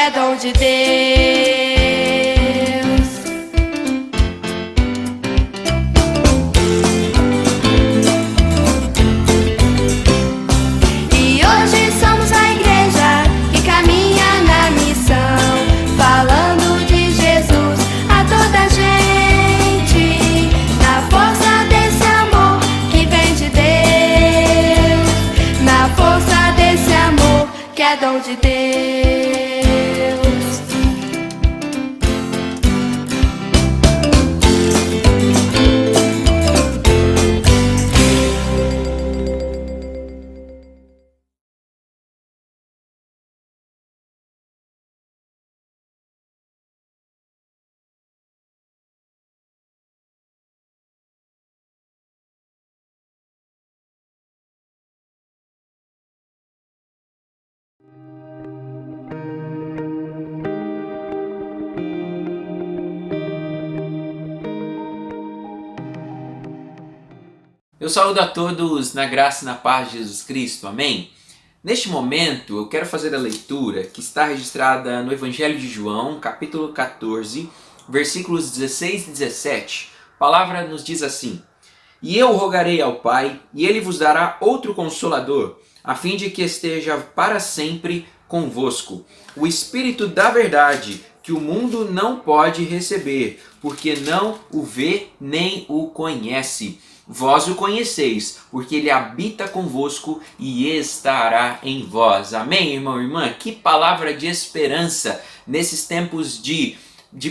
é dom de Deus. E hoje somos a igreja que caminha na missão, falando de Jesus a toda a gente, na força desse amor que vem de Deus, na força desse amor que é dom de Deus. Eu saúdo a todos na graça e na paz de Jesus Cristo, amém? Neste momento eu quero fazer a leitura que está registrada no Evangelho de João, capítulo 14, versículos 16 e 17. A palavra nos diz assim: E eu rogarei ao Pai, e Ele vos dará outro Consolador, a fim de que esteja para sempre convosco, o Espírito da verdade, que o mundo não pode receber, porque não o vê nem o conhece. Vós o conheceis, porque ele habita convosco e estará em vós. Amém, irmão e irmã? Que palavra de esperança nesses tempos de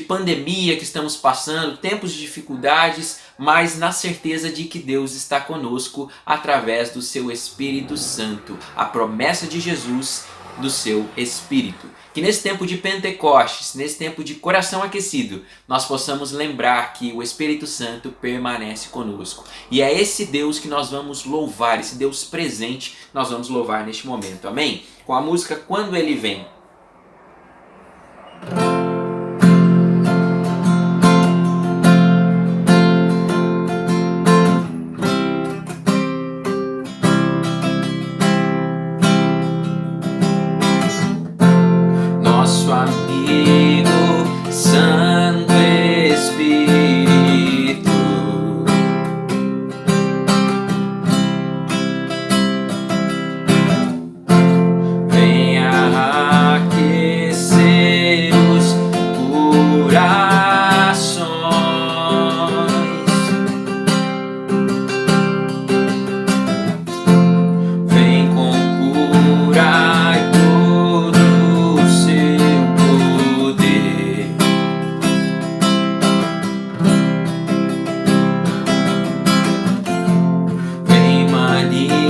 pandemia que estamos passando, tempos de dificuldades, mas na certeza de que Deus está conosco através do seu Espírito Santo. A promessa de Jesus do seu Espírito. Que nesse tempo de Pentecostes, nesse tempo de coração aquecido, nós possamos lembrar que o Espírito Santo permanece conosco. E é esse Deus que nós vamos louvar, esse Deus presente, nós vamos louvar neste momento. Amém? Com a música Quando Ele Vem. Nosso amigo Santo Espírito venha aquecer os corações, vem com cura e todo o seu poder. Vem manifestar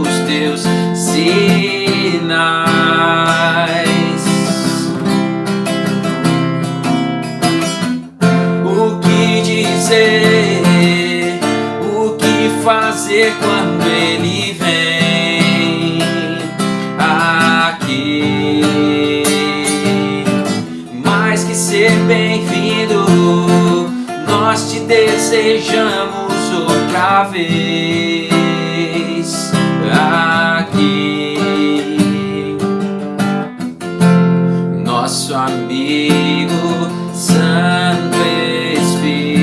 os teus sinais. O que dizer, o que fazer quando ele vem aqui? Mais que ser bem-vindo, nós te desejamos outra vez aqui. Nosso amigo Santo Espírito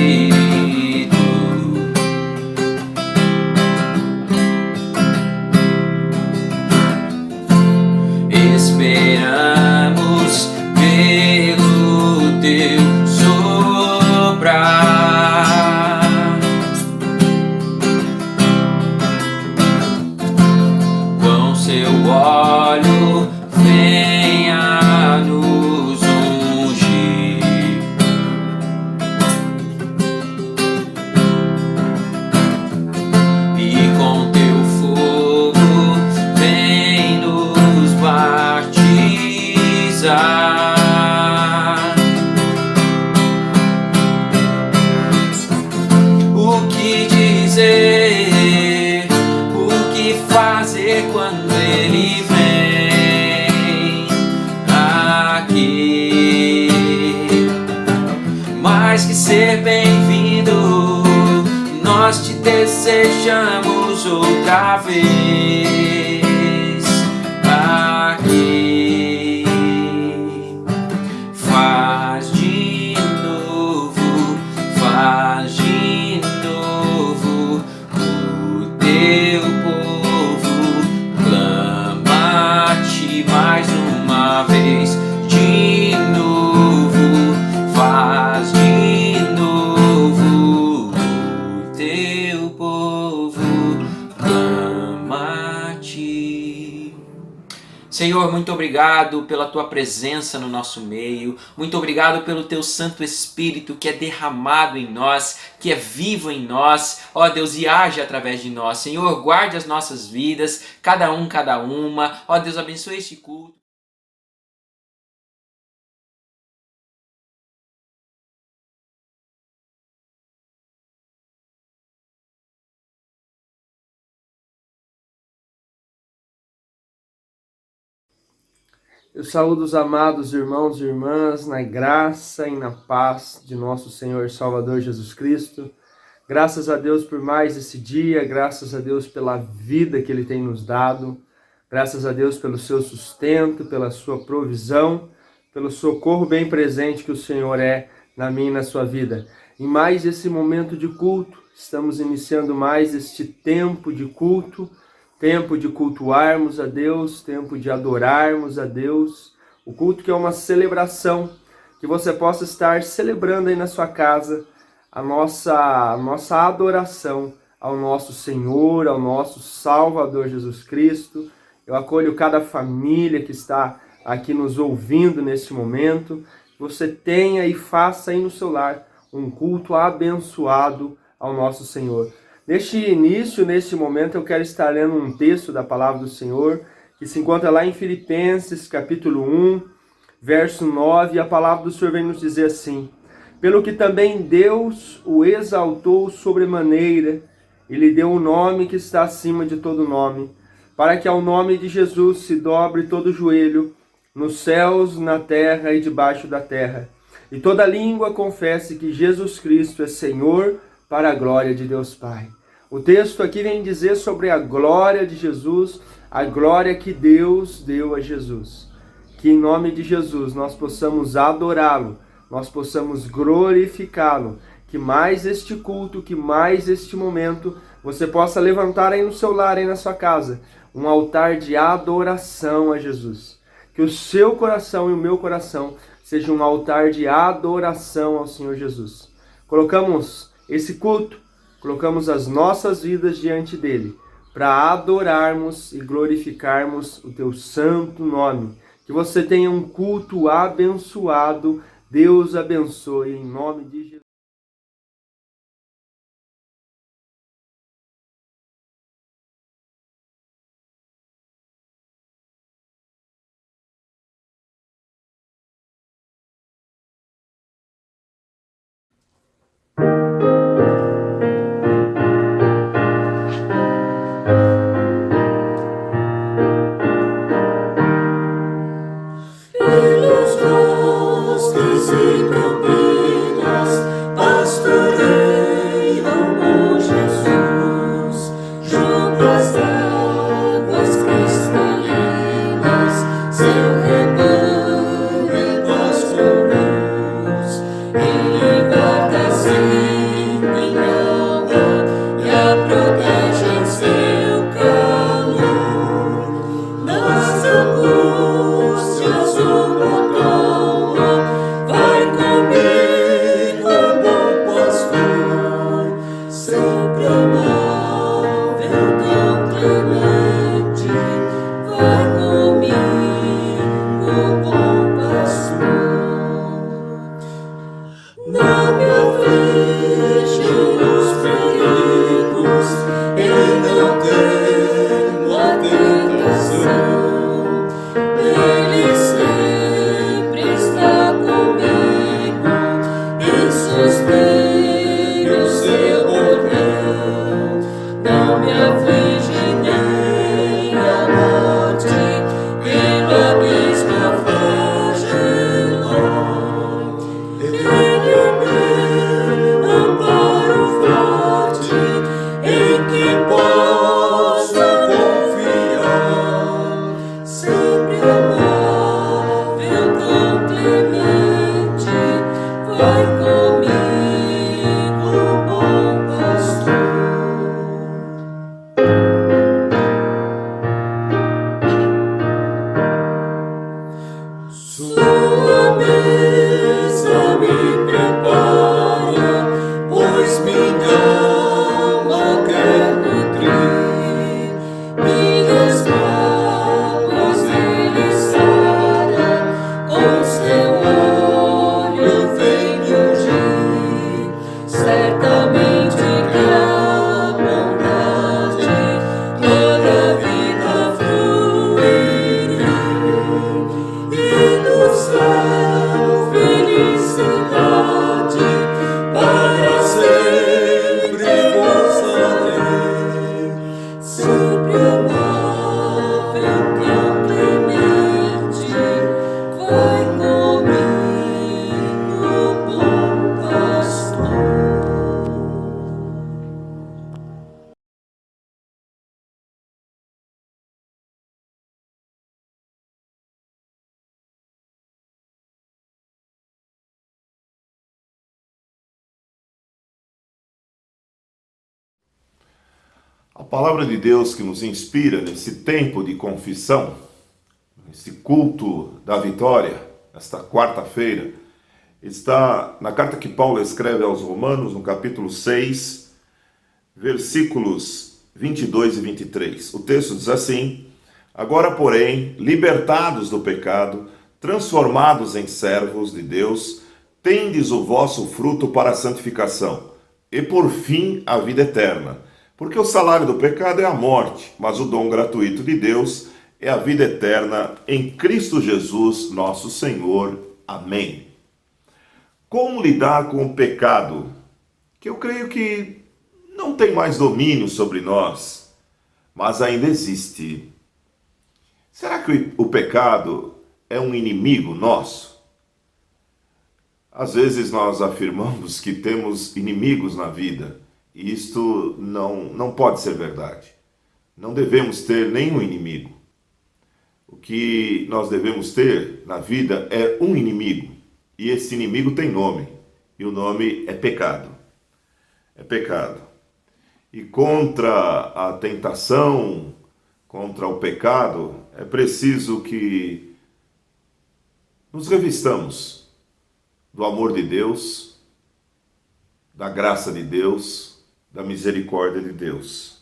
esperamos pelo teu soprar. Com seu óleo venha nos ungir. E com teu fogo vem nos batizar. O que dizer, o que fazer quando ele vem aqui? Mais que ser bem-vindo, nós te desejamos outra vez aqui. Senhor, muito obrigado pela tua presença no nosso meio, muito obrigado pelo teu Santo Espírito que é derramado em nós, que é vivo em nós, ó Deus, e age através de nós. Senhor, guarde as nossas vidas, cada um, cada uma, ó Deus, abençoe este culto. Eu saúdo os amados irmãos e irmãs na graça e na paz de nosso Senhor e Salvador Jesus Cristo. Graças a Deus por mais esse dia, graças a Deus pela vida que Ele tem nos dado, graças a Deus pelo seu sustento, pela sua provisão, pelo socorro bem presente que o Senhor é na minha e na sua vida. Em mais esse momento de culto, estamos iniciando mais este tempo de culto, tempo de cultuarmos a Deus, tempo de adorarmos a Deus. O culto que é uma celebração, que você possa estar celebrando aí na sua casa a nossa adoração ao nosso Senhor, ao nosso Salvador Jesus Cristo. Eu acolho cada família que está aqui nos ouvindo neste momento. Você tenha e faça aí no seu lar um culto abençoado ao nosso Senhor. Neste início, neste momento, eu quero estar lendo um texto da Palavra do Senhor, que se encontra lá em Filipenses, capítulo 1, verso 9, e a Palavra do Senhor vem nos dizer assim: pelo que também Deus o exaltou sobremaneira, e lhe deu um nome que está acima de todo nome, para que ao nome de Jesus se dobre todo joelho, nos céus, na terra e debaixo da terra, e toda língua confesse que Jesus Cristo é Senhor, para a glória de Deus Pai. O texto aqui vem dizer sobre a glória de Jesus, a glória que Deus deu a Jesus. Que em nome de Jesus nós possamos adorá-lo, nós possamos glorificá-lo, que mais este culto, que mais este momento, você possa levantar aí no seu lar, aí na sua casa, um altar de adoração a Jesus. Que o seu coração e o meu coração seja um altar de adoração ao Senhor Jesus. Colocamos esse culto, colocamos as nossas vidas diante dele, para adorarmos e glorificarmos o teu santo nome. Que você tenha um culto abençoado. Deus abençoe em nome de Jesus. Pelos bosques e campinas pastorei ao bom Jesus, junto às águas cristalinas, seu rebanho em paz conduz. Ele guarda sempre A palavra de Deus que nos inspira nesse tempo de confissão, nesse culto da vitória, esta quarta-feira, está na carta que Paulo escreve aos Romanos, no capítulo 6, versículos 22 e 23. O texto diz assim: agora, porém, libertados do pecado, transformados em servos de Deus, tendes o vosso fruto para a santificação, e por fim a vida eterna. Porque o salário do pecado é a morte, mas o dom gratuito de Deus é a vida eterna em Cristo Jesus, nosso Senhor. Amém. Como lidar com o pecado, que eu creio que não tem mais domínio sobre nós, mas ainda existe? Será que o pecado é um inimigo nosso? Às vezes nós afirmamos que temos inimigos na vida, e isto não pode ser verdade. Não devemos ter nenhum inimigo. O que nós devemos ter na vida é um inimigo, e esse inimigo tem nome, e o nome é pecado. É pecado. E contra a tentação, contra o pecado, é preciso que nos revistamos do amor de Deus, da graça de Deus, da misericórdia de Deus.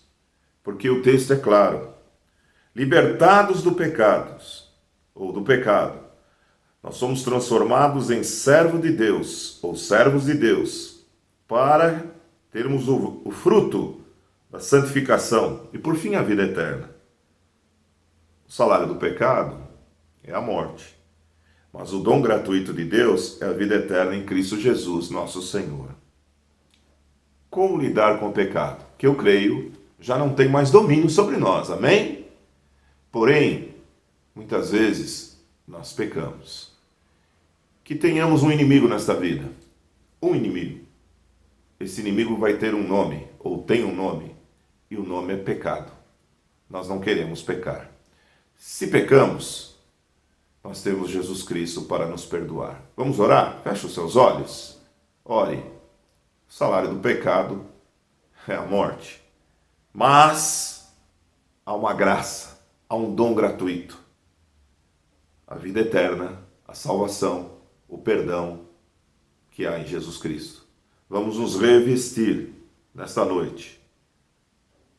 Porque o texto é claro: libertados do pecado, nós somos transformados em servo de Deus, ou servos de Deus, para termos o fruto da santificação e, por fim, a vida eterna. O salário do pecado é a morte, mas o dom gratuito de Deus é a vida eterna em Cristo Jesus, nosso Senhor. Como lidar com o pecado? Que eu creio já não tem mais domínio sobre nós, amém? Porém, muitas vezes nós pecamos. Que tenhamos um inimigo nesta vida, um inimigo. Esse inimigo vai ter um nome, ou tem um nome, e o nome é pecado. Nós não queremos pecar. Se pecamos, nós temos Jesus Cristo para nos perdoar. Vamos orar? Feche os seus olhos. Ore. O salário do pecado é a morte. Mas há uma graça, há um dom gratuito. A vida eterna, a salvação, o perdão que há em Jesus Cristo. Vamos nos revestir nesta noite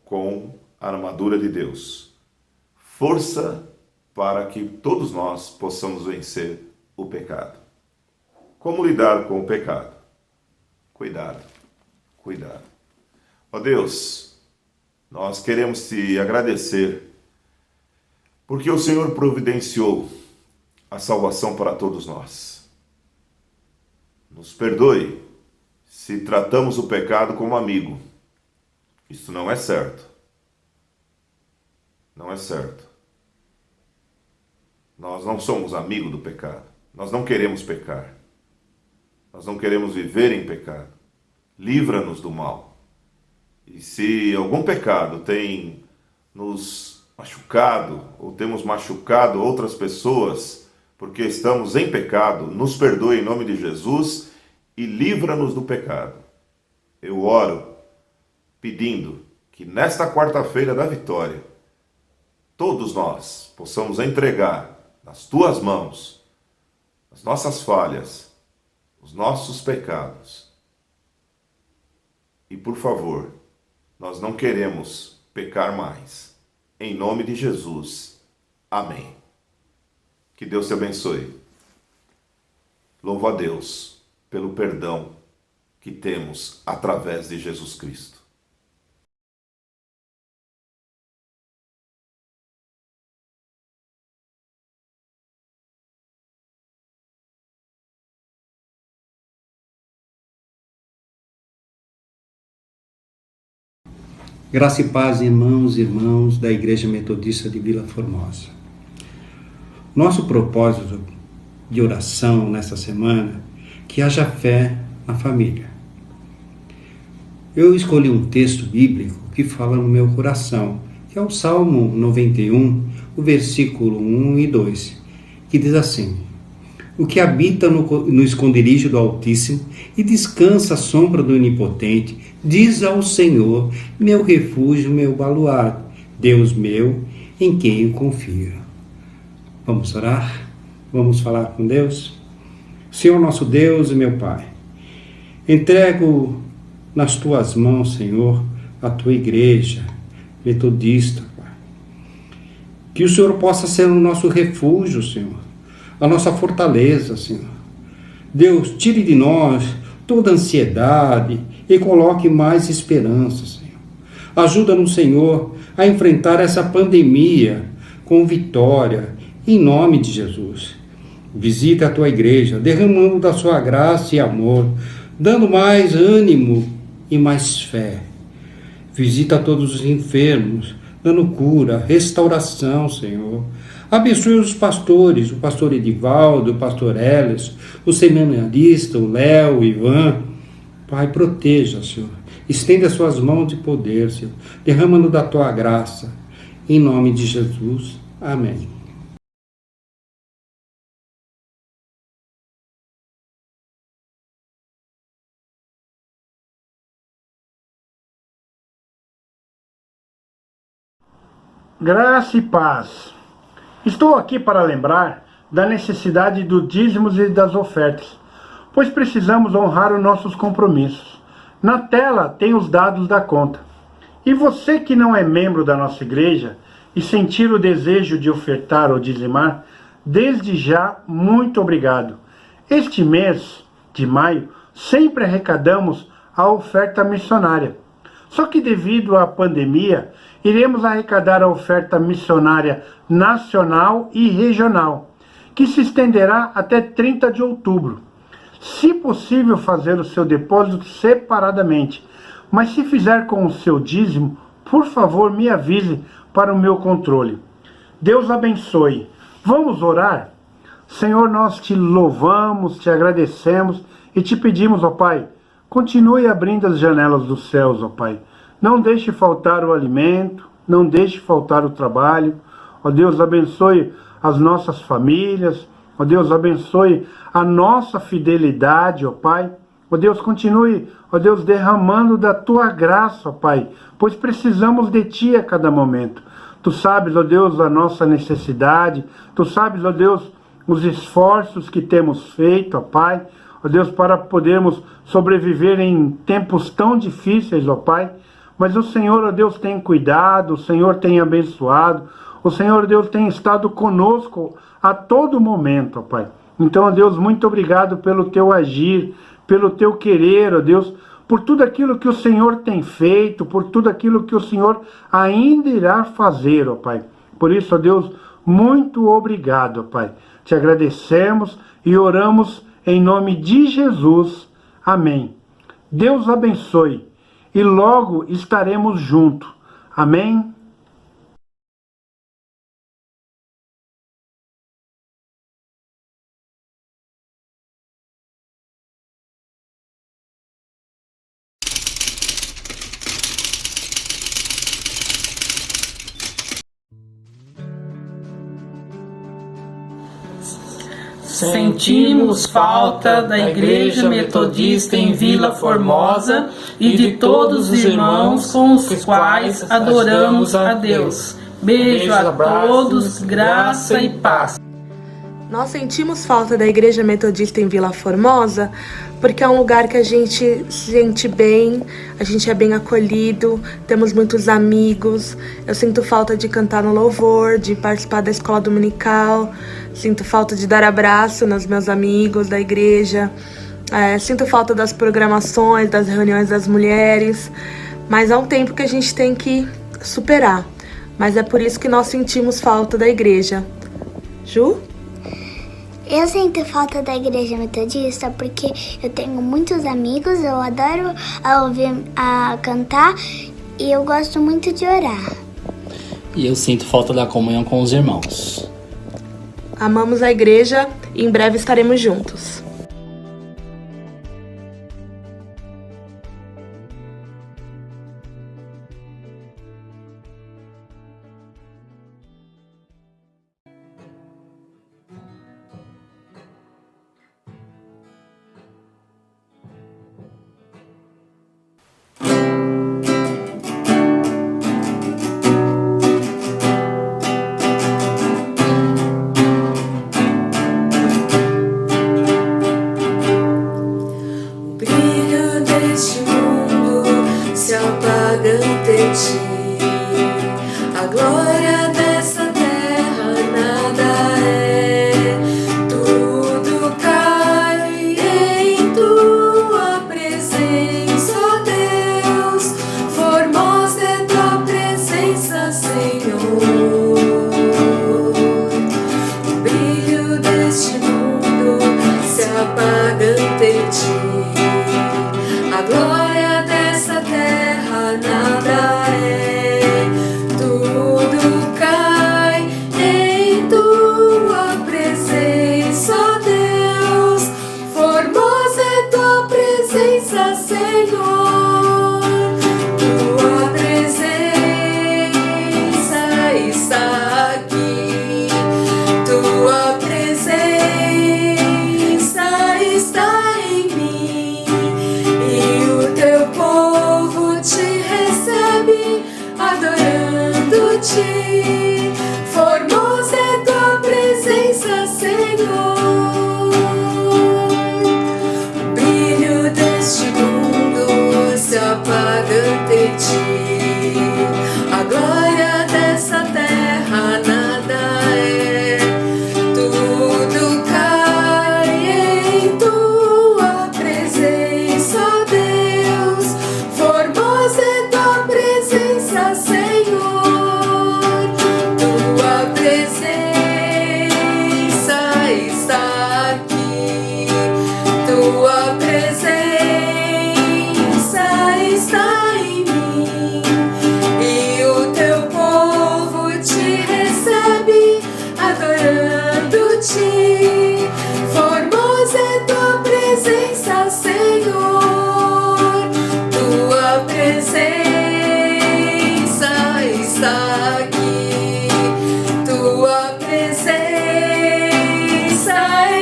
com a armadura de Deus. Força para que todos nós possamos vencer o pecado. Como lidar com o pecado? Cuidado, cuidado. Ó Deus, nós queremos te agradecer, porque o Senhor providenciou a salvação para todos nós. Nos perdoe se tratamos o pecado como amigo. Isso não é certo. Não é certo. Nós não somos amigos do pecado. Nós não queremos pecar. Nós não queremos viver em pecado. Livra-nos do mal. E se algum pecado tem nos machucado, ou temos machucado outras pessoas, porque estamos em pecado, nos perdoe em nome de Jesus e livra-nos do pecado. Eu oro pedindo que nesta quarta-feira da vitória, todos nós possamos entregar nas tuas mãos as nossas falhas, os nossos pecados. E por favor, nós não queremos pecar mais. Em nome de Jesus. Amém. Que Deus te abençoe. Louvo a Deus pelo perdão que temos através de Jesus Cristo. Graça e paz, irmãos e irmãs da Igreja Metodista de Vila Formosa. Nosso propósito de oração nesta semana, que haja fé na família. Eu escolhi um texto bíblico que fala no meu coração, que é o Salmo 91, o versículo 1 e 2, que diz assim: o que habita no esconderijo do Altíssimo e descansa à sombra do Onipotente, Diz ao Senhor, meu refúgio, meu baluarte, Deus meu, em quem eu confio. Vamos orar? Vamos falar com Deus? Senhor nosso Deus e meu Pai, entrego nas tuas mãos, Senhor, a tua igreja metodista, Pai. Que o Senhor possa ser o nosso refúgio, Senhor, a nossa fortaleza, Senhor. Deus, tire de nós toda ansiedade e coloque mais esperança, Senhor. Ajuda-nos, Senhor, a enfrentar essa pandemia com vitória, em nome de Jesus. Visita a tua igreja, derramando da sua graça e amor, dando mais ânimo e mais fé. Visita todos os enfermos, dando cura, restauração, Senhor. Abençoe os pastores, o pastor Edivaldo, o pastor Elis, o seminarista, o Léo, o Ivan. Pai, proteja, Senhor. Estenda as suas mãos de poder, Senhor, derramando da tua graça. Em nome de Jesus. Amém. Graça e paz. Estou aqui para lembrar da necessidade dos dízimos e das ofertas, pois precisamos honrar os nossos compromissos. Na tela tem os dados da conta. E você que não é membro da nossa igreja e sentir o desejo de ofertar ou dizimar, desde já, muito obrigado. Este mês de maio, sempre arrecadamos a oferta missionária. Só que devido à pandemia, iremos arrecadar a oferta missionária nacional e regional, que se estenderá até 30 de outubro. Se possível, fazer o seu depósito separadamente, mas se fizer com o seu dízimo, por favor, me avise para o meu controle. Deus abençoe. Vamos orar? Senhor, nós te louvamos, te agradecemos e te pedimos, ó Pai, continue abrindo as janelas dos céus, ó Pai. Não deixe faltar o alimento, não deixe faltar o trabalho. Ó Deus, abençoe as nossas famílias. Ó Deus, abençoe a nossa fidelidade, ó Pai. Ó Deus, continue, ó Deus, derramando da Tua graça, ó Pai, pois precisamos de Ti a cada momento. Tu sabes, ó Deus, a nossa necessidade. Tu sabes, ó Deus, os esforços que temos feito, ó Pai. Ó Deus, para podermos sobreviver em tempos tão difíceis, ó Pai. Mas o Senhor, ó Deus, tem cuidado, o Senhor tem abençoado, o Senhor, Deus, tem estado conosco a todo momento, ó Pai. Então, ó Deus, muito obrigado pelo Teu agir, pelo Teu querer, ó Deus, por tudo aquilo que o Senhor tem feito, por tudo aquilo que o Senhor ainda irá fazer, ó Pai. Por isso, ó Deus, muito obrigado, ó Pai. Te agradecemos e oramos em nome de Jesus. Amém. Deus abençoe. E logo estaremos juntos. Amém? Sentimos falta da Igreja Metodista em Vila Formosa e de todos os irmãos com os quais adoramos a Deus. Beijo a todos, graça e paz. Nós sentimos falta da Igreja Metodista em Vila Formosa porque é um lugar que a gente se sente bem, a gente é bem acolhido, temos muitos amigos. Eu sinto falta de cantar no louvor, de participar da escola dominical, sinto falta de dar abraço nos meus amigos da igreja, sinto falta das programações, das reuniões das mulheres, mas há um tempo que a gente tem que superar. Mas é por isso que nós sentimos falta da igreja. Ju? Eu sinto falta da Igreja Metodista porque eu tenho muitos amigos, eu adoro ouvir cantar e eu gosto muito de orar. E eu sinto falta da comunhão com os irmãos. Amamos a igreja e em breve estaremos juntos. está aqui. Tua presença está em mim e o teu povo te recebe, adorando-te. Formosa é tua presença, Senhor. O brilho deste mundo se apaga ante ti. A glória dessa terra nada é. Tudo cai em tua presença, Deus. Formosa é tua presença, Senhor. Tua presença está aqui. Tua presença está em mim e o teu povo te recebe, adorando-te. Formosa é tua presença, Senhor. Tua presença está aqui. Tua presença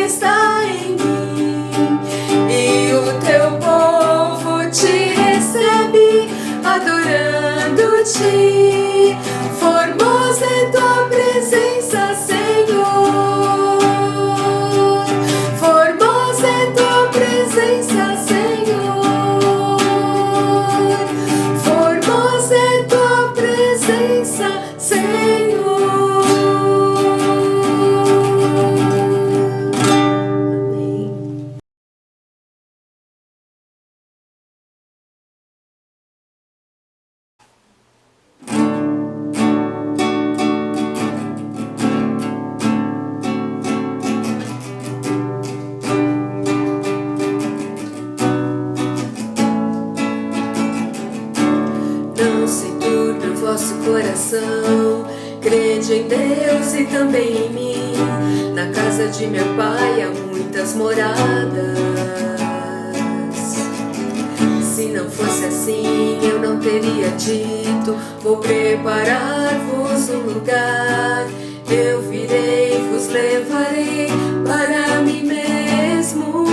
está em mim e o teu povo te recebe, adorando-te. Formosa é tua presença, Senhor. Formosa é tua presença, Senhor. Formosa é tua presença, Senhor. Amém. Não se turbe o vosso coração, crede em Deus e também em mim. Na casa de meu pai há muitas moradas. Se não fosse assim, eu não teria dito: vou preparar-vos um lugar. Eu virei, vos levarei para mim mesmo.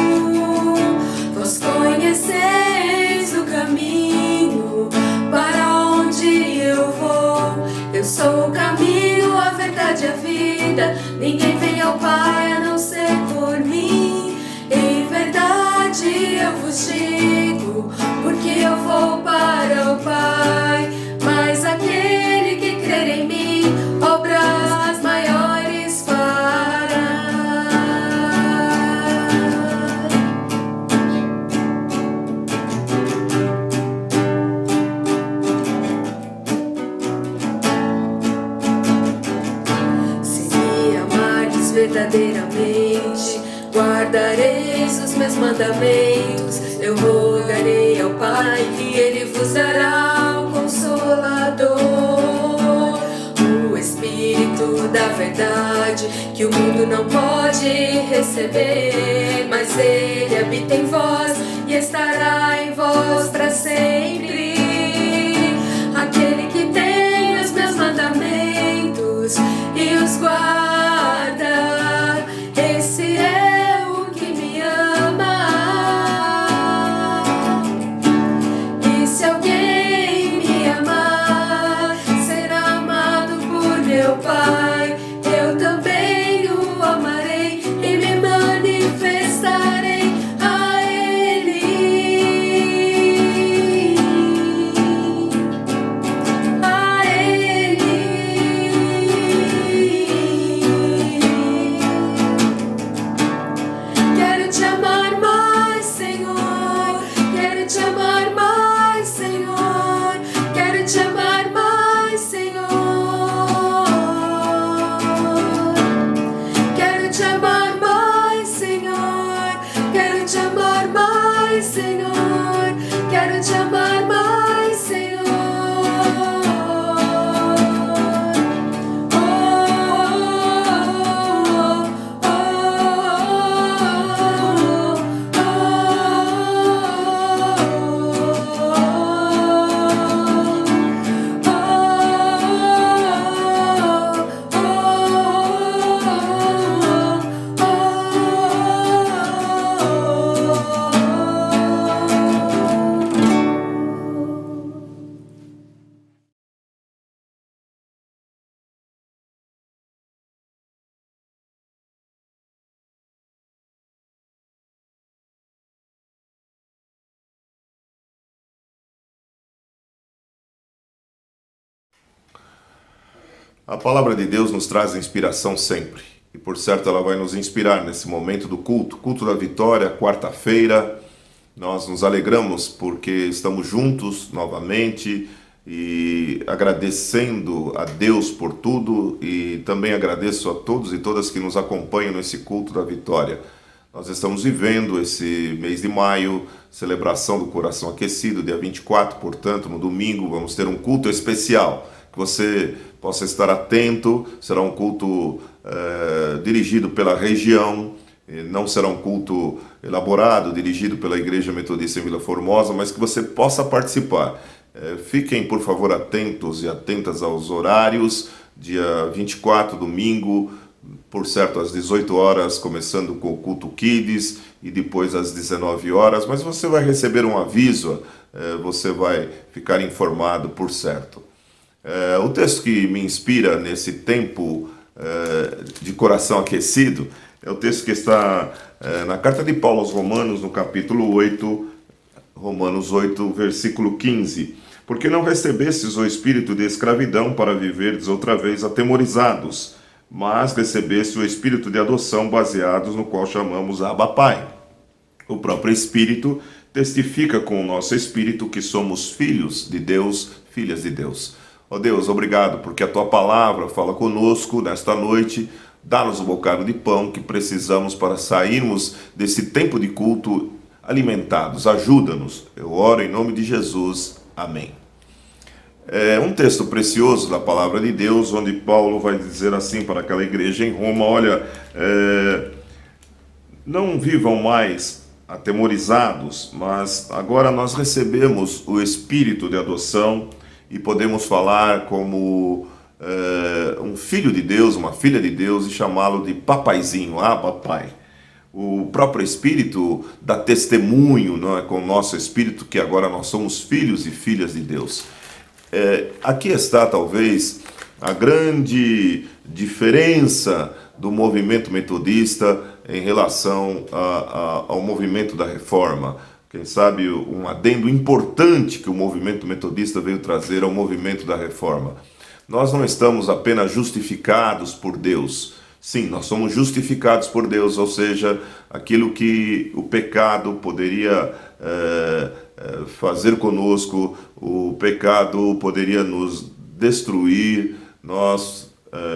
Vós conheceis o caminho para onde eu vou. Eu sou o caminho, a verdade e a vida. Ninguém vem ao Pai a não ser por mim. Em verdade eu vos digo, porque eu vou para o Pai. Mas aquele que crer em mim, obras maiores fará. Se me amardes verdadeiramente, guardareis os meus mandamentos. Eu rogarei ao Pai e Ele vos dará o Consolador, o Espírito da verdade, que o mundo não pode receber, mas Ele habita em vós e estará em vós para sempre. Aquele que tem os meus mandamentos e os guarda, esse é o que me ama. E se alguém me amar, será amado por meu Pai. Eu também o amarei e me manifestarei a Ele. A Ele. Quero te amar mais, Senhor. Quero te amar mais, Senhor. Quero te amar mais, Senhor. A palavra de Deus nos traz inspiração sempre. E por certo ela vai nos inspirar nesse momento do culto da vitória, quarta-feira. Nós nos alegramos porque estamos juntos novamente e agradecendo a Deus por tudo, e também agradeço a todos e todas que nos acompanham nesse culto da vitória. Nós estamos vivendo esse mês de maio, celebração do Coração Aquecido, dia 24, portanto, no domingo, vamos ter um culto especial, que você possa estar atento. Será um culto dirigido pela região, não será um culto elaborado, dirigido pela Igreja Metodista em Vila Formosa, mas que você possa participar. Fiquem, por favor, atentos e atentas aos horários. Dia 24, domingo, por certo, às 18 horas, começando com o culto Kids, e depois às 19 horas, mas você vai receber um aviso, você vai ficar informado, por certo. O texto que me inspira nesse tempo de coração aquecido é o texto que está na carta de Paulo aos Romanos, no capítulo 8, Romanos 8, versículo 15. Porque não recebestes o espírito de escravidão para viverdes outra vez atemorizados, mas recebeste o espírito de adoção, baseados no qual chamamos Abba Pai. O próprio Espírito testifica com o nosso espírito que somos filhos de Deus, filhas de Deus. Ó Deus, obrigado porque a Tua palavra fala conosco nesta noite. Dá-nos um bocado de pão que precisamos para sairmos desse tempo de culto alimentados. Ajuda-nos. Eu oro em nome de Jesus. Amém. É um texto precioso da palavra de Deus, onde Paulo vai dizer assim para aquela igreja em Roma: olha, não vivam mais atemorizados, mas agora nós recebemos o espírito de adoção e podemos falar como um filho de Deus, uma filha de Deus, e chamá-lo de papaizinho, Abba Pai. O próprio Espírito dá testemunho, não é, com o nosso espírito, que agora nós somos filhos e filhas de Deus. Aqui está talvez a grande diferença do movimento metodista em relação ao movimento da reforma. Quem sabe um adendo importante que o movimento metodista veio trazer ao movimento da reforma. Nós não estamos apenas justificados por Deus. Sim, nós somos justificados por Deus, ou seja, aquilo que o pecado poderia fazer conosco, o pecado poderia nos destruir. Nós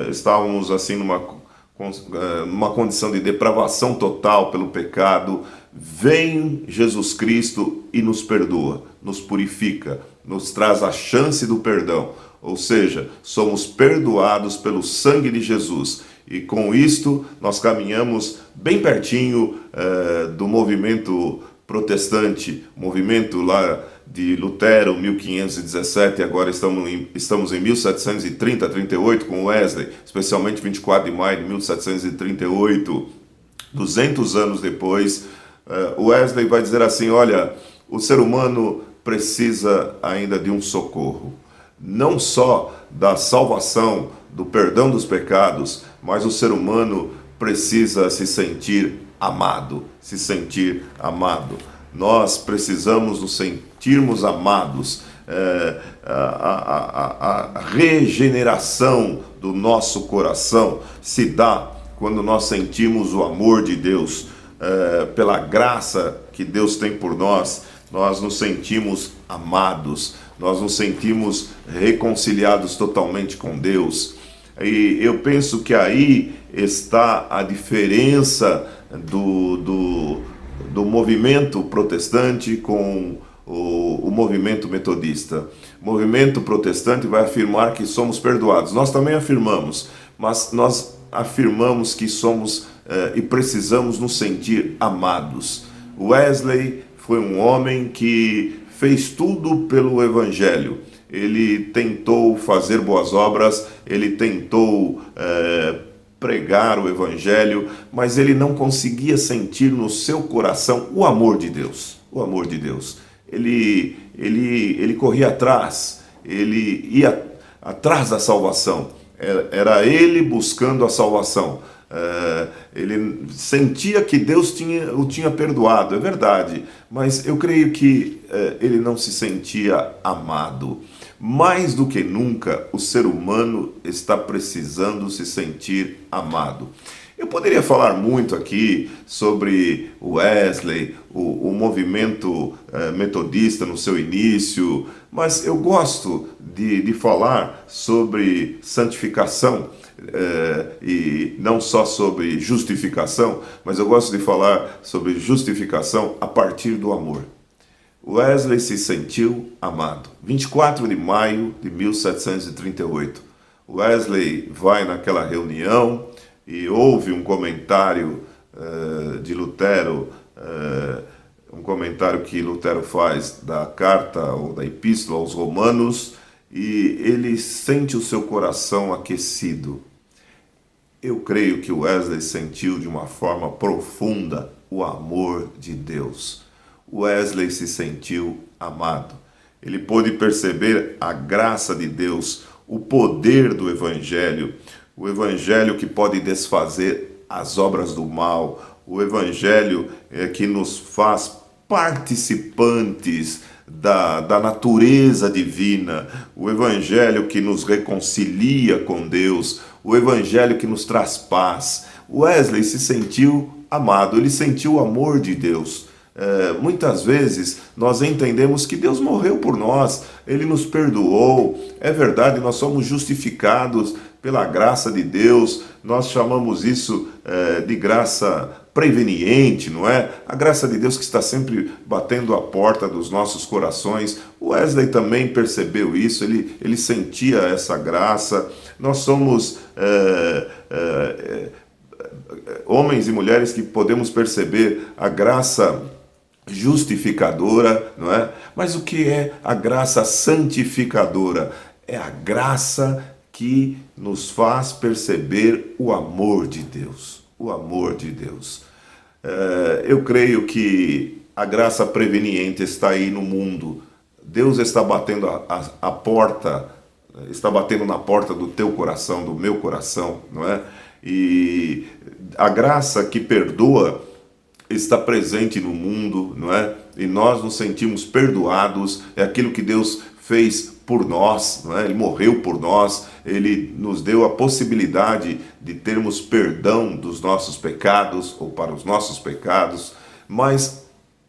estávamos assim numa condição de depravação total pelo pecado. Vem Jesus Cristo e nos perdoa, nos purifica, nos traz a chance do perdão, ou seja, somos perdoados pelo sangue de Jesus. E com isto nós caminhamos bem pertinho do movimento protestante, movimento lá de Lutero, 1517, agora estamos em 1730, 38 com Wesley, especialmente 24 de maio de 1738, 200 anos depois. Wesley vai dizer assim: olha, o ser humano precisa ainda de um socorro, não só da salvação, do perdão dos pecados, mas o ser humano precisa se sentir amado, se sentir amado. Nós precisamos nos sentirmos amados. A regeneração do nosso coração se dá quando nós sentimos o amor de Deus. Pela graça que Deus tem por nós, nós nos sentimos amados, nós nos sentimos reconciliados totalmente com Deus. E eu penso que aí está a diferença do movimento protestante com o movimento metodista. O movimento protestante vai afirmar que somos perdoados. Nós também afirmamos, mas nós afirmamos que somos e precisamos nos sentir amados. Wesley foi um homem que fez tudo pelo Evangelho. Ele tentou fazer boas obras, ele tentou pregar o Evangelho, mas ele não conseguia sentir no seu coração o amor de Deus. O amor de Deus. Ele corria atrás, ele ia atrás da salvação. Era ele buscando a salvação. Ele sentia que Deus o tinha perdoado, é verdade, mas eu creio que ele não se sentia amado. Mais do que nunca, o ser humano está precisando se sentir amado. Eu poderia falar muito aqui sobre o Wesley, o movimento metodista no seu início, mas eu gosto de falar sobre santificação, e não só sobre justificação, mas eu gosto de falar sobre justificação a partir do amor. Wesley se sentiu amado. 24 de maio de 1738. Wesley vai naquela reunião e ouve um comentário de Lutero, um comentário que Lutero faz da carta ou da epístola aos Romanos, e ele sente o seu coração aquecido. Eu creio que Wesley sentiu de uma forma profunda o amor de Deus. Wesley se sentiu amado. Ele pôde perceber a graça de Deus, o poder do Evangelho, o Evangelho que pode desfazer as obras do mal, o Evangelho que nos faz participantes da natureza divina, o Evangelho que nos reconcilia com Deus, o Evangelho que nos traz paz. Wesley se sentiu amado, ele sentiu o amor de Deus. Muitas vezes nós entendemos que Deus morreu por nós, Ele nos perdoou, é verdade, nós somos justificados pela graça de Deus, nós chamamos isso de graça preveniente, não é? A graça de Deus que está sempre batendo a porta dos nossos corações. O Wesley também percebeu isso, ele sentia essa graça. Nós somos homens e mulheres que podemos perceber a graça justificadora, não é? Mas o que é a graça santificadora? É a graça que nos faz perceber o amor de Deus. O amor de Deus. Eu creio que a graça preveniente está aí no mundo. Deus está batendo a porta, está batendo na porta do teu coração, do meu coração, não é? E a graça que perdoa está presente no mundo, não é? E nós nos sentimos perdoados, é aquilo que Deus fez por nós, não é? Ele morreu por nós, Ele nos deu a possibilidade de termos perdão dos nossos pecados, ou para os nossos pecados, mas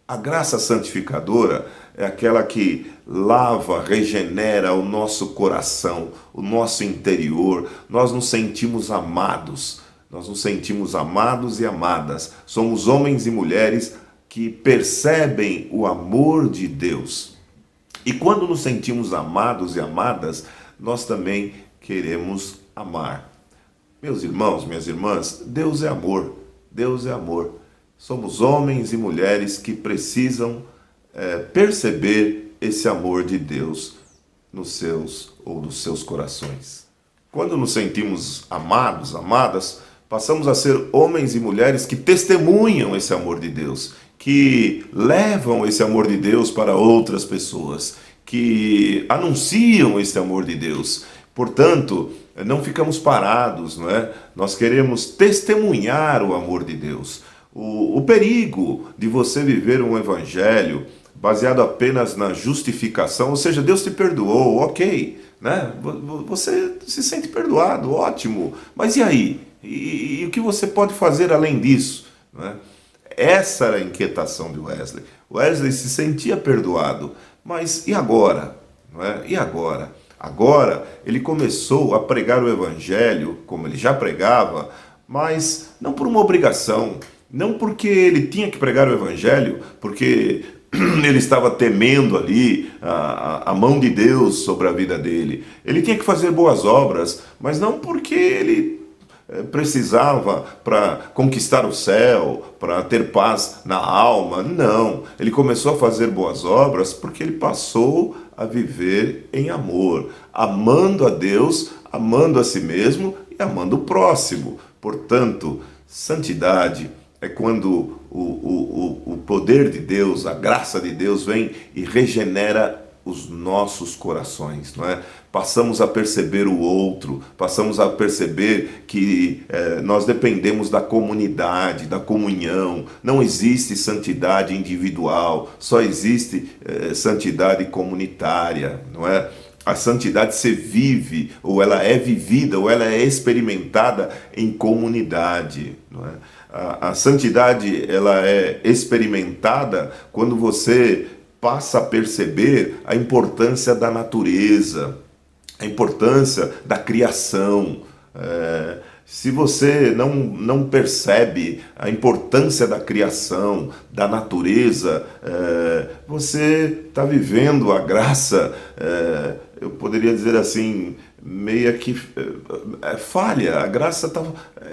a graça santificadora é aquela que lava, regenera o nosso coração, o nosso interior. Nós nos sentimos amados, nós nos sentimos amados e amadas. Somos homens e mulheres que percebem o amor de Deus. E quando nos sentimos amados e amadas, nós também queremos amar. Meus irmãos, minhas irmãs, Deus é amor, Deus é amor. Somos homens e mulheres que precisam perceber esse amor de Deus nos seus corações. Quando nos sentimos amados, amadas, passamos a ser homens e mulheres que testemunham esse amor de Deus, que levam esse amor de Deus para outras pessoas, que anunciam esse amor de Deus. Portanto, não ficamos parados, não é? Nós queremos testemunhar o amor de Deus. O perigo de você viver um evangelho baseado apenas na justificação, ou seja, Deus te perdoou, ok, né? Você se sente perdoado, ótimo, mas e aí? E o que você pode fazer além disso? Não é? Essa era a inquietação de Wesley. Wesley se sentia perdoado, mas e agora? Não é? E agora? Agora ele começou a pregar o evangelho, como ele já pregava, mas não por uma obrigação, não porque ele tinha que pregar o evangelho, porque ele estava temendo ali a mão de Deus sobre a vida dele. Ele tinha que fazer boas obras, mas não porque ele precisava para conquistar o céu, para ter paz na alma. Não, ele começou a fazer boas obras porque ele passou a viver em amor, amando a Deus, amando a si mesmo e amando o próximo. Portanto, santidade é quando o poder de Deus, a graça de Deus vem e regenera os nossos corações, não é? Passamos a perceber o outro, passamos a perceber que nós dependemos da comunidade, da comunhão. Não existe santidade individual, só existe santidade comunitária, não é? A santidade se vive, ou ela é vivida, ou ela é experimentada em comunidade, não é? A santidade, ela é experimentada quando você passa a perceber a importância da natureza, a importância da criação. Se você não percebe a importância da criação, da natureza, você está vivendo a graça, eu poderia dizer assim, meio que falha. A graça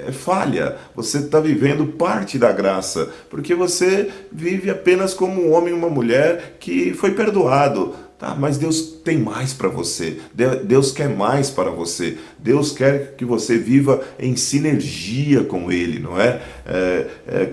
é falha. Você está vivendo parte da graça, porque você vive apenas como um homem e uma mulher que foi perdoado. Tá, mas Deus tem mais para você. Deus quer mais para você. Deus quer que você viva em sinergia com Ele, não é?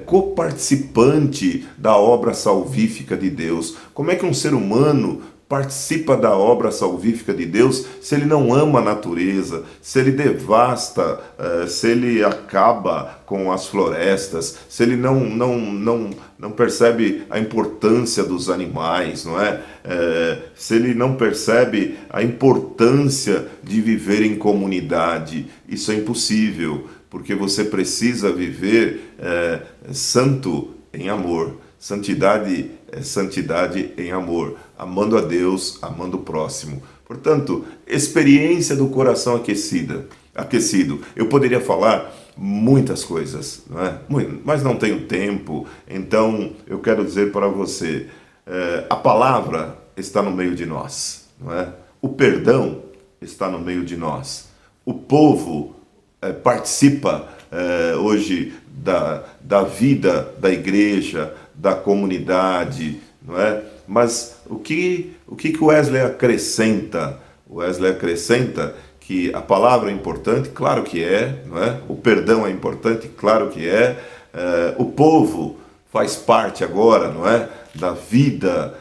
Coparticipante da obra salvífica de Deus. Como é que um ser humano participa da obra salvífica de Deus se ele não ama a natureza, se ele devasta, se ele acaba com as florestas, se ele não percebe a importância dos animais, não é? Se ele não percebe a importância de viver em comunidade. Isso é impossível, porque você precisa viver santo em amor. Santidade é santidade em amor, amando a Deus, amando o próximo. Portanto, experiência do coração aquecido. Eu poderia falar muitas coisas, não é? Mas não tenho tempo, então eu quero dizer para você, a palavra está no meio de nós, não é? O perdão está no meio de nós. O povo participa hoje da vida da igreja, da comunidade, não é? Mas o que o Wesley acrescenta? O Wesley acrescenta que a palavra é importante, claro que é, não é? O perdão é importante, claro que é. O povo faz parte agora, não é? Da vida,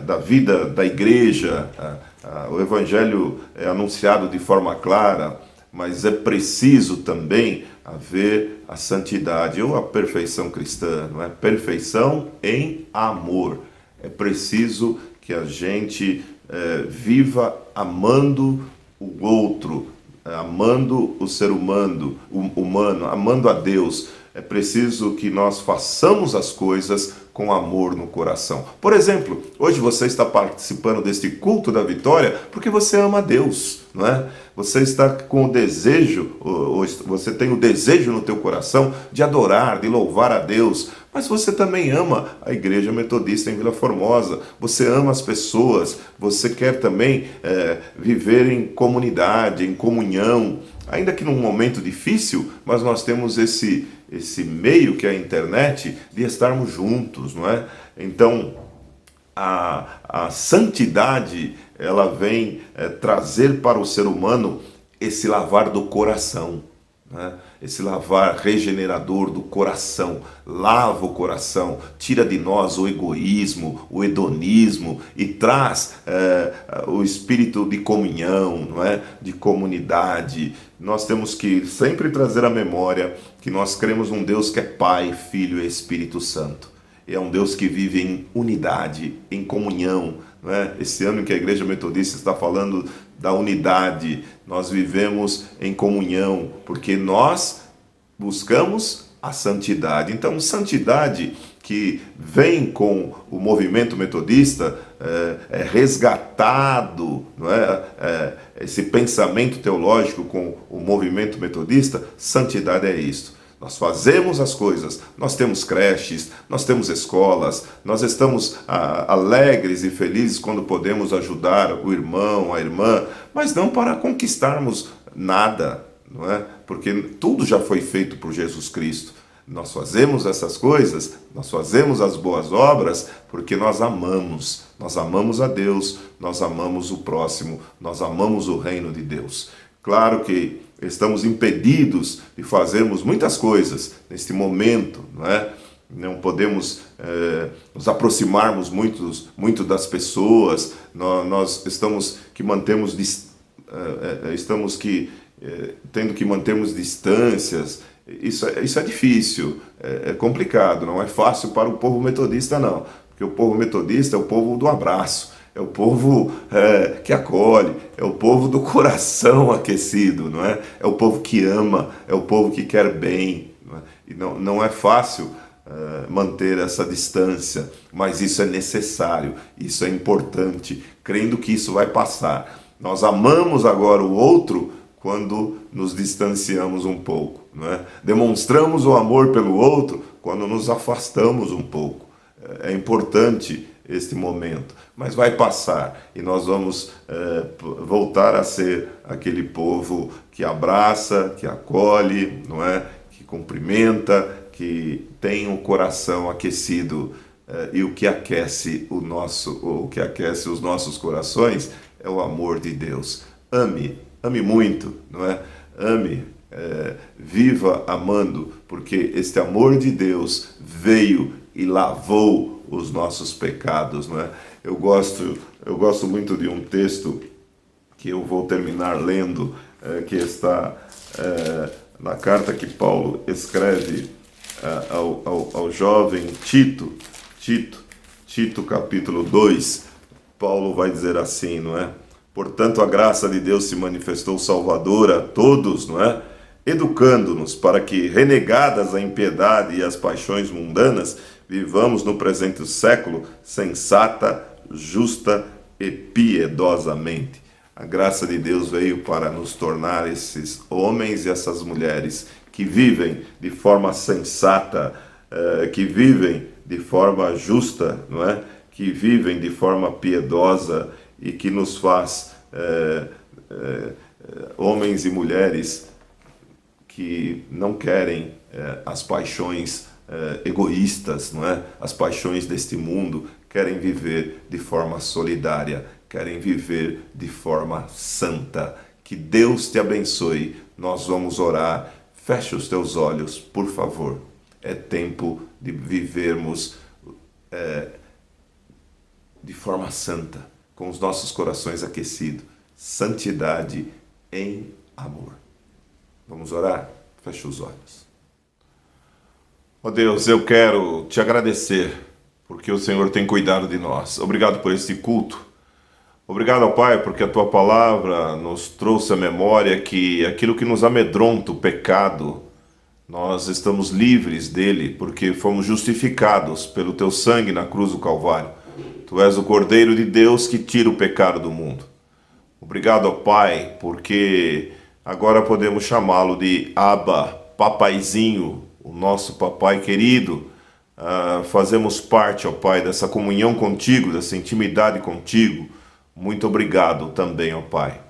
da vida da igreja. O evangelho é anunciado de forma clara, mas é preciso também haver a santidade ou a perfeição cristã, não é? Perfeição em amor. É preciso que a gente viva amando o outro, amando o ser humano, amando a Deus. É preciso que nós façamos as coisas com amor no coração. Por exemplo, hoje você está participando deste culto da vitória porque você ama a Deus, não é? Você está com o desejo, você tem o desejo no teu coração de adorar, de louvar a Deus, mas você também ama a Igreja Metodista em Vila Formosa, você ama as pessoas, você quer também viver em comunidade, em comunhão, ainda que num momento difícil, mas nós temos esse meio que é a internet de estarmos juntos, não é? Então, a santidade, ela vem trazer para o ser humano esse lavar do coração, né? Esse lavar regenerador do coração, lava o coração, tira de nós o egoísmo, o hedonismo e traz o espírito de comunhão, não é? De comunidade. Nós temos que sempre trazer à memória que nós cremos num Deus que é Pai, Filho e Espírito Santo. É um Deus que vive em unidade, em comunhão, não é? Esse ano que a Igreja Metodista está falando da unidade, nós vivemos em comunhão, porque nós buscamos a santidade. Então, santidade que vem com o movimento metodista é resgatado, não é? Esse pensamento teológico com o movimento metodista, santidade é isto. Nós fazemos as coisas, nós temos creches, nós temos escolas, nós estamos alegres e felizes quando podemos ajudar o irmão, a irmã, mas não para conquistarmos nada, não é? Porque tudo já foi feito por Jesus Cristo. Nós fazemos essas coisas, nós fazemos as boas obras porque nós amamos a Deus, nós amamos o próximo, nós amamos o reino de Deus. Claro que estamos impedidos de fazermos muitas coisas neste momento, não é? Não podemos nos aproximarmos muito das pessoas, nós estamos tendo que mantermos distâncias. Isso é difícil, é complicado, não é fácil para o povo metodista não, porque o povo metodista é o povo do abraço, É o povo que acolhe, é o povo do coração aquecido, não é? É o povo que ama, é o povo que quer bem. Não é? E não é fácil manter essa distância, mas isso é necessário, isso é importante, crendo que isso vai passar. Nós amamos agora o outro quando nos distanciamos um pouco, não é? Demonstramos o amor pelo outro quando nos afastamos um pouco. É importante este momento, mas vai passar e nós vamos voltar a ser aquele povo que abraça, que acolhe, não é? Que cumprimenta, que tem o coração aquecido, e o que aquece os nossos corações é o amor de Deus. Ame muito, não é? Ame, viva amando, porque este amor de Deus veio e lavou os nossos pecados, não é? Eu gosto muito de um texto que eu vou terminar lendo, que está na carta que Paulo escreve ao jovem Tito, capítulo 2, Paulo vai dizer assim, não é? Portanto, a graça de Deus se manifestou salvadora a todos, não é? Educando-nos para que, renegadas a impiedade e as paixões mundanas, vivamos no presente século sensata, justa e piedosamente. A graça de Deus veio para nos tornar esses homens e essas mulheres que vivem de forma sensata, que vivem de forma justa, não é? Que vivem de forma piedosa e que nos faz homens e mulheres que não querem as paixões egoístas, não é? As paixões deste mundo, querem viver de forma solidária, querem viver de forma santa. Que Deus te abençoe. Nós vamos orar. Feche os teus olhos, por favor. É tempo de vivermos de forma santa, com os nossos corações aquecidos. Santidade em amor. Vamos orar? Feche os olhos. Ó Deus, eu quero te agradecer, porque o Senhor tem cuidado de nós. Obrigado por este culto. Obrigado, ó Pai, porque a Tua palavra nos trouxe à memória que aquilo que nos amedronta, o pecado, nós estamos livres dele, porque fomos justificados pelo Teu sangue na cruz do Calvário. Tu és o Cordeiro de Deus que tira o pecado do mundo. Obrigado, ó Pai, porque agora podemos chamá-lo de Abba, papaizinho, o nosso papai querido. Fazemos parte, ó Pai, dessa comunhão contigo, dessa intimidade contigo. Muito obrigado também, ó Pai.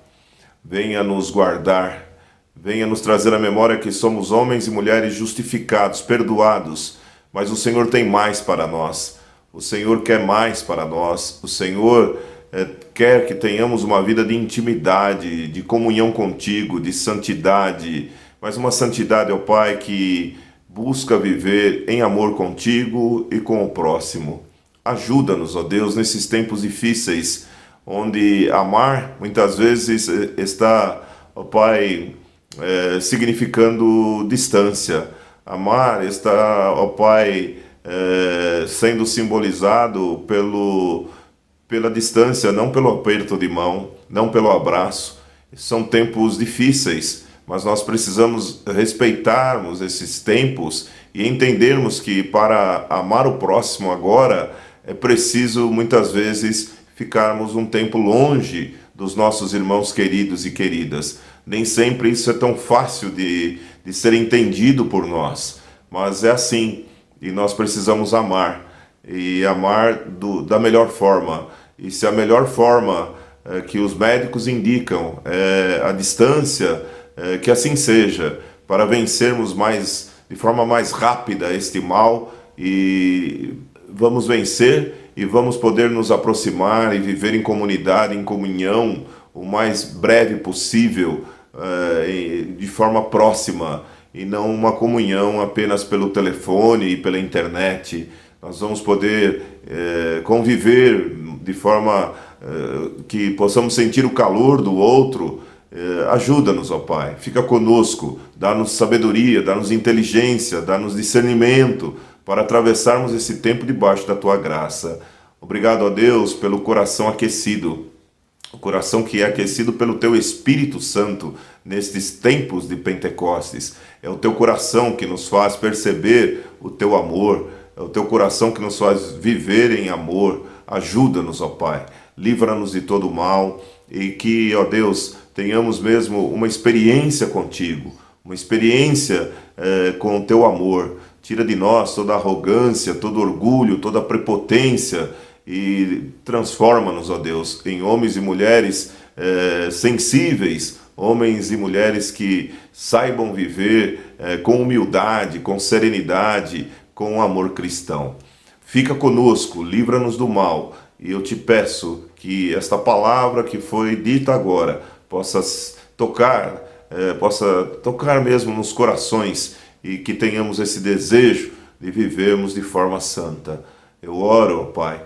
Venha nos guardar, venha nos trazer à memória que somos homens e mulheres justificados, perdoados, mas o Senhor tem mais para nós. O Senhor quer mais para nós. O Senhor quer que tenhamos uma vida de intimidade, de comunhão contigo, de santidade, mas uma santidade, ó Pai, que busca viver em amor contigo e com o próximo. Ajuda-nos, ó Deus, nesses tempos difíceis, onde amar muitas vezes está, ó Pai, significando distância. Amar está, ó Pai, sendo simbolizado pela distância, não pelo aperto de mão, não pelo abraço. São tempos difíceis, mas nós precisamos respeitarmos esses tempos e entendermos que para amar o próximo agora é preciso muitas vezes ficarmos um tempo longe dos nossos irmãos queridos e queridas. Nem sempre isso é tão fácil de ser entendido por nós, mas é assim, e nós precisamos amar, e amar da melhor forma. E se a melhor forma que os médicos indicam é a distância, que assim seja, para vencermos de forma mais rápida este mal, e vamos vencer e vamos poder nos aproximar e viver em comunidade, em comunhão, o mais breve possível, de forma próxima, e não uma comunhão apenas pelo telefone e pela internet. Nós vamos poder conviver de forma que possamos sentir o calor do outro. Ajuda-nos, ó Pai, fica conosco, dá-nos sabedoria, dá-nos inteligência, dá-nos discernimento para atravessarmos esse tempo debaixo da Tua graça. Obrigado, ó Deus, pelo coração aquecido, o coração que é aquecido pelo Teu Espírito Santo nestes tempos de Pentecostes. É o Teu coração que nos faz perceber o Teu amor, é o Teu coração que nos faz viver em amor. Ajuda-nos, ó Pai, livra-nos de todo mal e que, ó Deus, tenhamos mesmo uma experiência contigo, uma experiência com o Teu amor. Tira de nós toda arrogância, todo orgulho, toda prepotência e transforma-nos, ó Deus, em homens e mulheres sensíveis, homens e mulheres que saibam viver com humildade, com serenidade, com amor cristão. Fica conosco, livra-nos do mal, e eu te peço que esta palavra que foi dita agora possa tocar mesmo nos corações e que tenhamos esse desejo de vivermos de forma santa. Eu oro, Pai,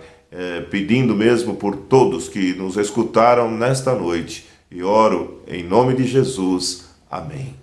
pedindo mesmo por todos que nos escutaram nesta noite, e oro em nome de Jesus. Amém.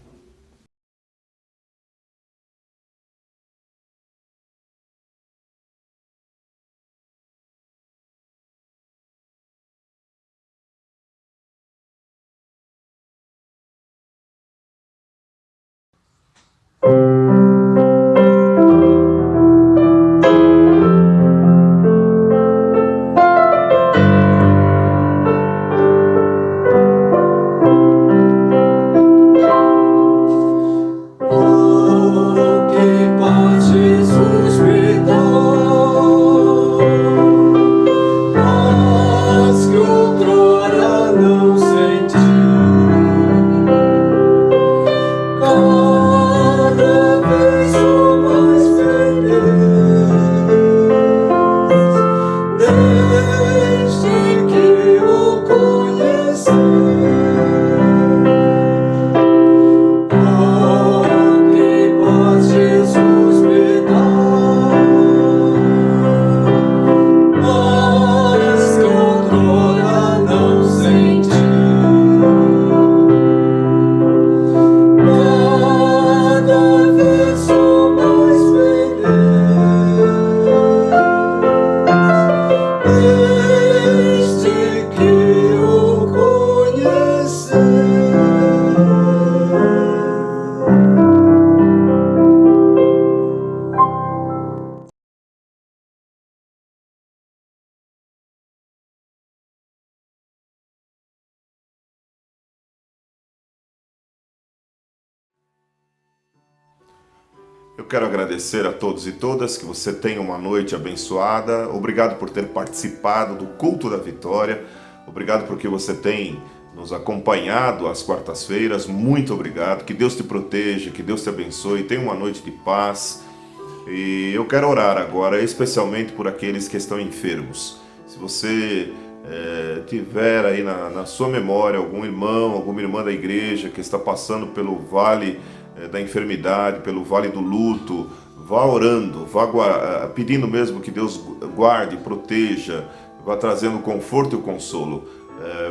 Eu quero agradecer a todos e todas, que você tenha uma noite abençoada. Obrigado por ter participado do Culto da Vitória. Obrigado porque você tem nos acompanhado às quartas-feiras. Muito obrigado. Que Deus te proteja, que Deus te abençoe. Tenha uma noite de paz. E eu quero orar agora, especialmente por aqueles que estão enfermos. Se você tiver aí na sua memória algum irmão, alguma irmã da igreja que está passando pelo vale da enfermidade, pelo vale do luto, vá orando, vá pedindo mesmo que Deus guarde, proteja, vá trazendo conforto e consolo.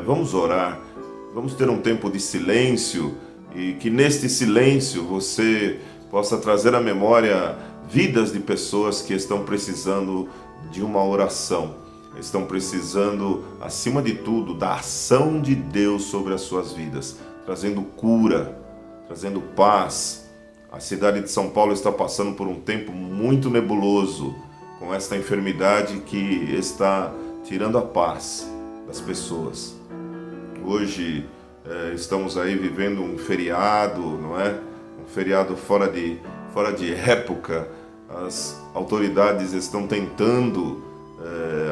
Vamos orar, vamos ter um tempo de silêncio e que neste silêncio você possa trazer à memória vidas de pessoas que estão precisando de uma oração, estão precisando, acima de tudo, da ação de Deus sobre as suas vidas, trazendo cura, trazendo paz. A cidade de São Paulo está passando por um tempo muito nebuloso, com esta enfermidade que está tirando a paz das pessoas. Hoje estamos aí vivendo um feriado, não é? Um feriado fora de época. As autoridades estão tentando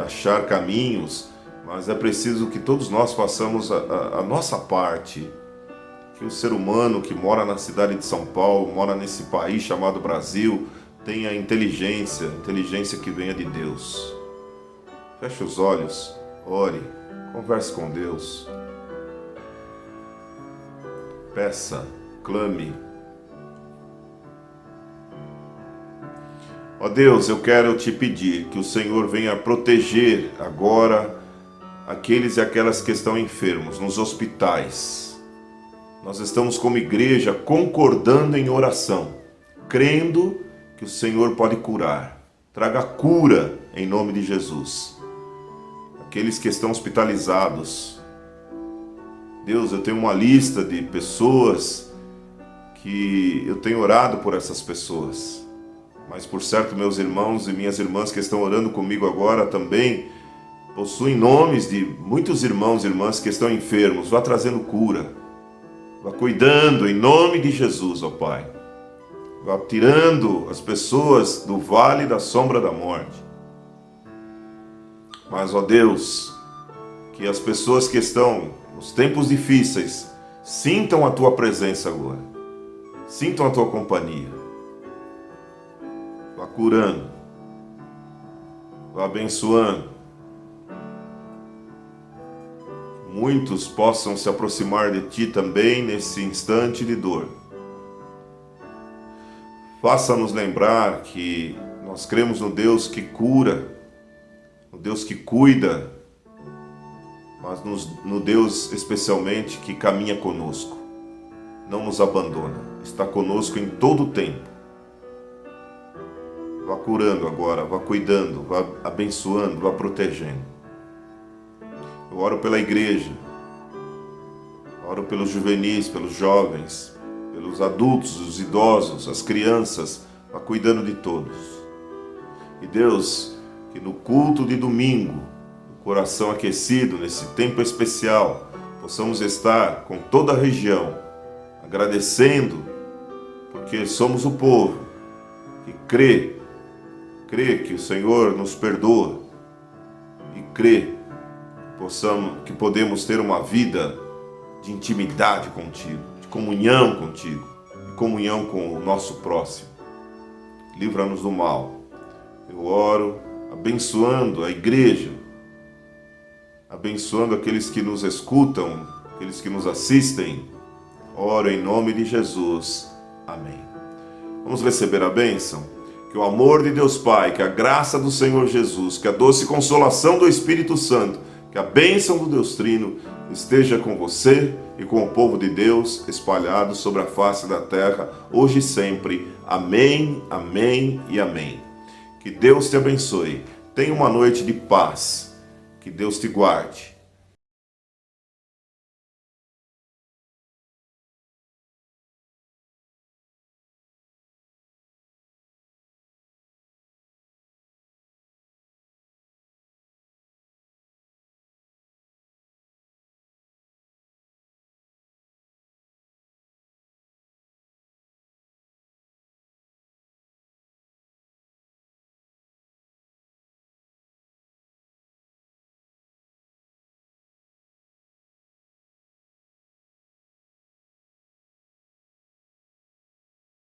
achar caminhos, mas é preciso que todos nós façamos a nossa parte. Que o ser humano que mora na cidade de São Paulo, mora nesse país chamado Brasil, tenha inteligência que venha de Deus. Feche os olhos, ore, converse com Deus. Peça, clame. Ó Deus, eu quero te pedir que o Senhor venha proteger agora aqueles e aquelas que estão enfermos nos hospitais. Nós estamos como igreja concordando em oração, crendo que o Senhor pode curar. Traga cura em nome de Jesus. aqueles que estão hospitalizados. Deus, eu tenho uma lista de pessoas que eu tenho orado por essas pessoas, mas por certo meus irmãos e minhas irmãs que estão orando comigo agora também possuem nomes de muitos irmãos e irmãs que estão enfermos. Vá trazendo cura, vá cuidando em nome de Jesus, ó Pai. Vá tirando as pessoas do vale da sombra da morte. Mas, ó Deus, que as pessoas que estão nos tempos difíceis sintam a Tua presença agora, sintam a Tua companhia. Vá curando, vá abençoando. Muitos possam se aproximar de Ti também nesse instante de dor. Faça-nos lembrar que nós cremos no Deus que cura, no Deus que cuida, mas no Deus especialmente que caminha conosco, não nos abandona, está conosco em todo o tempo. Vá curando agora, vá cuidando, vá abençoando, vá protegendo. Eu oro pela igreja, oro pelos juvenis, pelos jovens, pelos adultos, os idosos, as crianças, vá cuidando de todos. E Deus, que no culto de domingo, o coração aquecido nesse tempo especial, possamos estar com toda a região, agradecendo, porque somos o povo que crê que o Senhor nos perdoa e crê que podemos ter uma vida de intimidade contigo, de comunhão contigo, de comunhão com o nosso próximo. Livra-nos do mal. Eu oro abençoando a igreja, abençoando aqueles que nos escutam, aqueles que nos assistem. Oro em nome de Jesus. Amém. Vamos receber a bênção? Que o amor de Deus Pai, que a graça do Senhor Jesus, que a doce consolação do Espírito Santo, que a bênção do Deus Trino esteja com você e com o povo de Deus espalhado sobre a face da terra, hoje e sempre. Amém, amém e amém. Que Deus te abençoe. Tenha uma noite de paz. Que Deus te guarde.